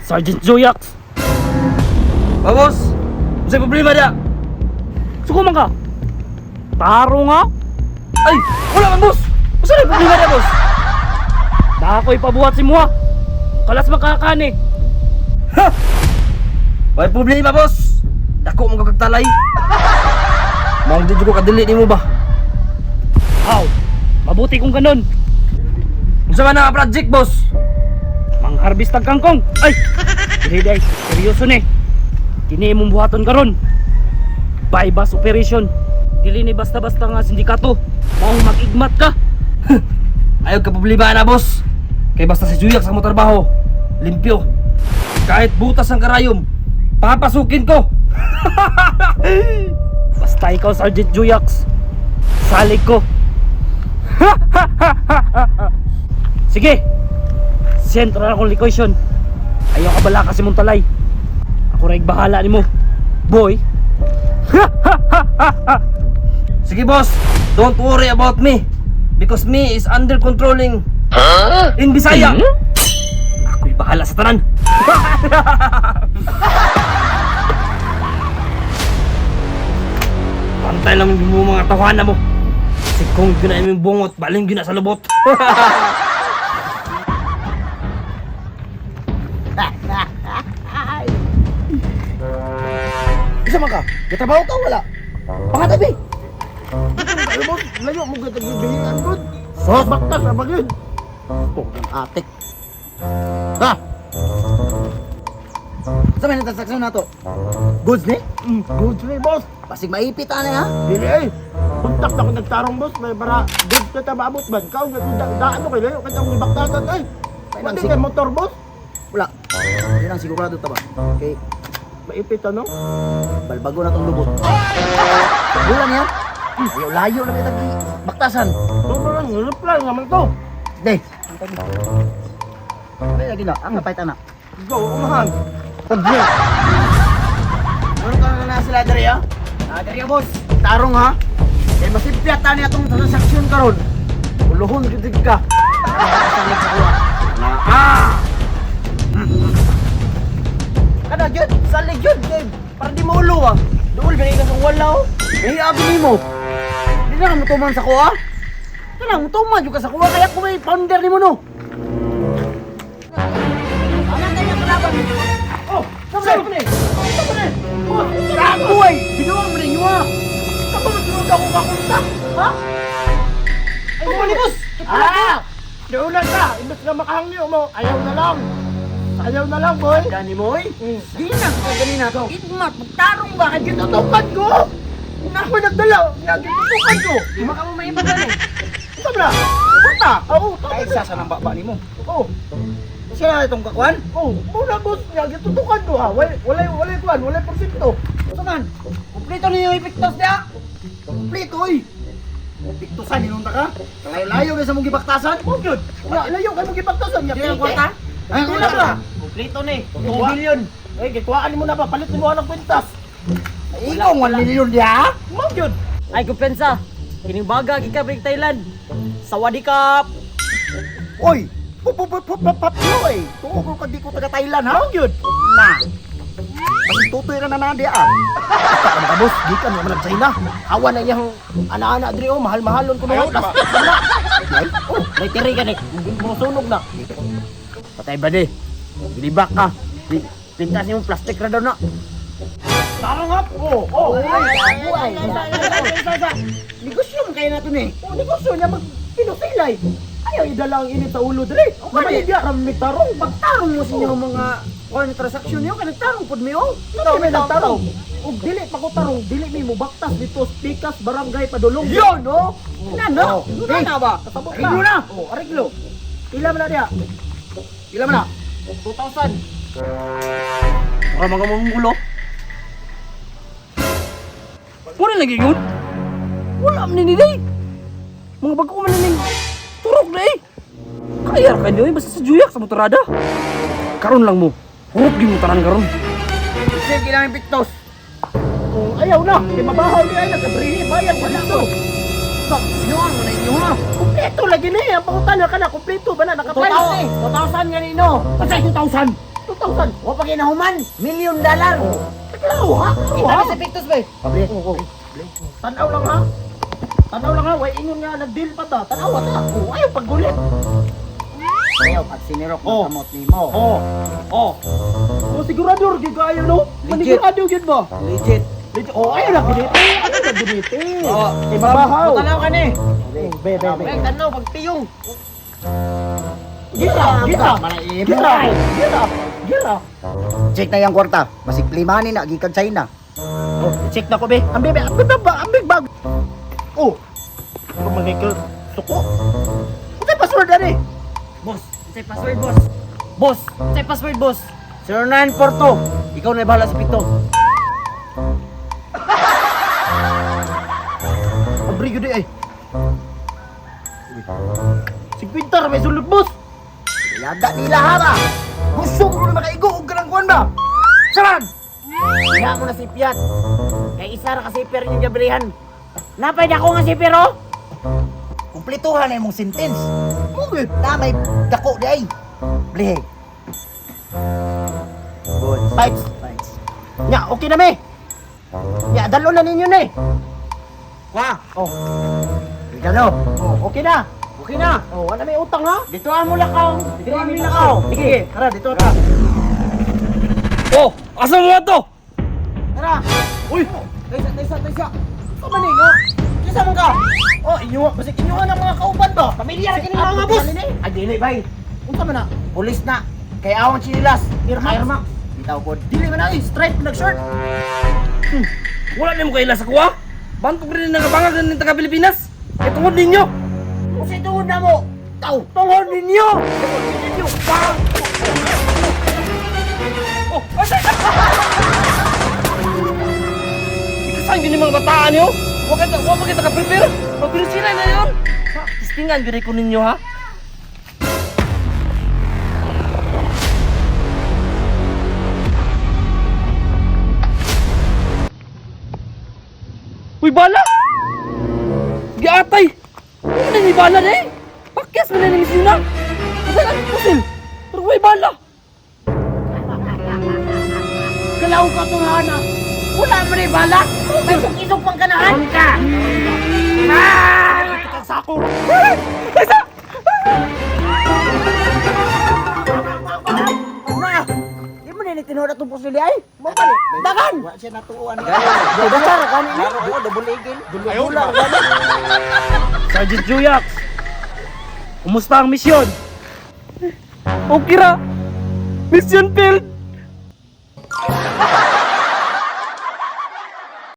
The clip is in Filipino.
Sergeant Joyax! Boss! Masay problema dia! Suko man ka! Taro nga! Ay! Wala man, boss! Masay problema dia, boss! Na ako'y pabuhat si Mua! Kalas makakani! Ha! May problema, boss! Dako mong kagtalay! Maong di ko kadili ni mo ba? How? Mabuti kung ganun! Unsa man ang project, boss? Mangharbis tag kangkong! Ay! Hindi ay, seryoso ni! Kini imong buhaton karon. Bypass operation. Dili ni basta-basta nga sindikato. Maong mag-igmat ka. Ayaw ka problema na, boss! Kay basta si Juyak sa mo trabaho, limpyo. Kahit butas ang karayom, papasukin ko! Basta ikaw, Sergeant Joyax, salig ko. Sige, sentral akong location. Ayaw ka bala kasi mong talay. Ako rin bahala ni mo, boy. Sige, boss! Don't worry about me! Because me is under controlling in Bisaya! Ako'y bahala sa tanan! Pantay lang mo mga tawanan mo! Sikong gina imong bungot, baling gina sa lubot! Isa man ka? Gatrabaho ka wala? Pangatabi! Alam mo, layo mo gatagbibihingan ko. Sos, baktas na bagid. Pong atik. Ha? Sa may transaksyon na to? Goods ni? Goods ni, boss. Pasig maipit na ha? Dili eh. Puntak na kung nagtarong, boss. May para goods na tababot ba? Ikaw, daan mo kayo. Layo ka tayong ibaktasan eh. Pati kay motor, boss. Wala. Yun ang sigurado ta ba? Okay. Maipit ano? Balbago na tong lubot. Bulan yan? Layo na may tagi. Baktasan. Ito lang, reply naman to. Dey. Ang tagi. Ano lagi na? Ang napait anak. Go, umahan. Tagyo. Ano ka na sila dari ha? Dari ha, boss. Tarong ha? Eh, masipyat na niya itong transaksyon karon. Uluhon kitig ka. Salig sa kuha. Kada gyud, salig gyud kay para di maulo ah. Duol gani ka sa walaw. Kay abi nimo. Di na mo tuman sa kuha. Kanang tuman jud ka sa kuha kaya ko may founder nimo no. Ana kaya kalaban. Oh, sabi ko ni. Sabi ni. Oh, kapoy. Binuang mo ninyo ah. Kapo mo tulog ako kakunta. Ha? Ay, mo ni boss. Ah! Diulan ka, imbes na makahangyo mo, ayaw na lang. Ayaw na lang, boy. Gani mo, eh. Di na, ganina to. Igmat, magtarong ba? Gitutukan ko. Una ako nagdala, gitutukan ko. Di maka mo may ibagan eh. Ito ba? Puta. Oo. Ay, isa sa nang baba ni mo. Oo. Siya na itong kakuan? Oo. Muna, boss. Gitutukan ko ha. Walay kuan, walay porsyento. Ito man. Kumplito niyo yung ipiktos niya. Kumplito, eh. Piktusan ninunta ka? Layo-layo na sa mong gibaktasan? Oh, good. Layo ka mong gibaktasan. Di ang kwarta? Ay, wala ka. Kumplito ni. 2 billion. Eh, gitwaan mo na ba? Palit mo ang kwintas. Ikaw, 1 million diya? Mo, good. Ay, kumpensa. Kining baga, kikabring Thailand. Sawadikap. Oy! Oy! Tuko ka di ko taga Thailand, ha? Mo, good. Na. Mas tutoy ka na na diya, ah. Taka mga boss, di ka naman nag-China. Awan na niyang ana-ana, Adri, oh. Mahal-mahalon ko mga plastic na. Oh, may tiri ka ni. Sunog na. Patay ba di? Bilibak ka. Pintas yung plastic na daw na. Tarong hap! Oh! Ay! Negosyo mo kayo natin eh. Oh, negosyo niya mag-pinusilay. Ayaw idala ang init sa ulo, Dre. Naman hindi aram may tarong. Pagtarong mo sa inyo mga transaksyon niyo, kaya nagtarong po niyo. Ikaw may nagtarong. O dili pa ko tarong, dili may mo baktas dito, pikas, barangay, padulong. Yun, no? Ano? Ano na ba? Kasabot na. Ariglo na! Oh, ariglo. Pila mo na diya? Pila mo na? 2,000. Baka mga mamulo. Wala lagi yun. Wala man nini. Mga bago man ning turok na eh. Kaya ka niyo basta sa Juyak sa motorada. Karon lang mo. Hurot di mo tanan karon. Sige lang yung piktos. Oh, ayaw na. Kaya mabahaw niya ay nagkabrihi. Bayan pa dito. Sa, sinuhan mo na inyo ha. Kompleto lagi ni. Ang pangutan na ka na. Kompleto ba na? Nakapal ni. 2,000 nga nino. Kasi 2,000. 2,000. Wa pa ginahuman. $1 million. Taklaw ha? Kita sa pictures ba? Pabli. Tanaw lang ha. Tanaw lang ha. Way ingon nga nag-deal pa ta. Tanaw ta. Ayaw paggulit. Ayaw, pag sinirok ng kamot ni mo. Sigurador gid kayo no? Manigurado gid ba? Legit. Ayaw na giniti. Ano na giniti? Ibabahaw. Tanaw ka ni. Be. Tanaw, pagpiyong. Gira. Check na yung kwarta. Masig limani na, gikan China. Oh, check na ko be. Ang big bag. Oh. Ano magigil? Suko. Ano password ani? Boss, say password, boss. Boss, say password, boss. 0942. Ikaw na bahala sa pito. Abri gud ay. Si Pintar may sulod boss. Yaga nila ha ba? Gusto ko na makaigo og kanang kuan ba? Saran! Kaya mo na si Piat. Kay isa ra kasi per yung gabrihan. Napay dako nga si pero. Kumpletuhan na imong sentence. Mugit na may dako di ay. Blihe. Good. Fights. Fights. Nya, okay na me. Nya, dalo na ninyo ni. Kwa! Oh, Igano. okay na. Okay na. Oh, wala may utang ha. Dito mo lakaw. Dito kami nakaw. Sige, tara dito ka. Oh, asa mo to? Tara. Uy, Taysa. Sama ni nga. Kisa man ka. Oh, inyo, basta inyo ng mga kauban ba? Pamilya ra kini mga boss. Ay dili bay. Unsa man na? Pulis na. Kay awang chinilas. Irma. Bitaw pod. Dili man na straight nag short. wala na mo kayo sa kuha. Bantog rin ng kabangag ng taga Pilipinas. Kaya tungod ninyo. Kasi tuod na mo. Tungod ninyo. Bang. Oh, asa? Ikasan yun yung mga bataan nyo? Huwag pa kita ka-prepare. Pag-pilisira na yun. Testingan yun ko ninyo, ha? Uy, bala! Giatay! Ano na ni bala na eh? Pakyas mo na ni Misina! Madalang pusil! Pero may bala! Kalaw ka tunghana. Wala man ni bala. May isog pang ganahan ka. Kita sako. Na. Di mo ni tinuod atong pusili ay. Mabali. Dagan. Wa siya natuuan. Dasar gani ni. Oo, double eagle. Dula gani. Sergeant Juyax! Kumusta ang misyon? Okay ra! Mission failed!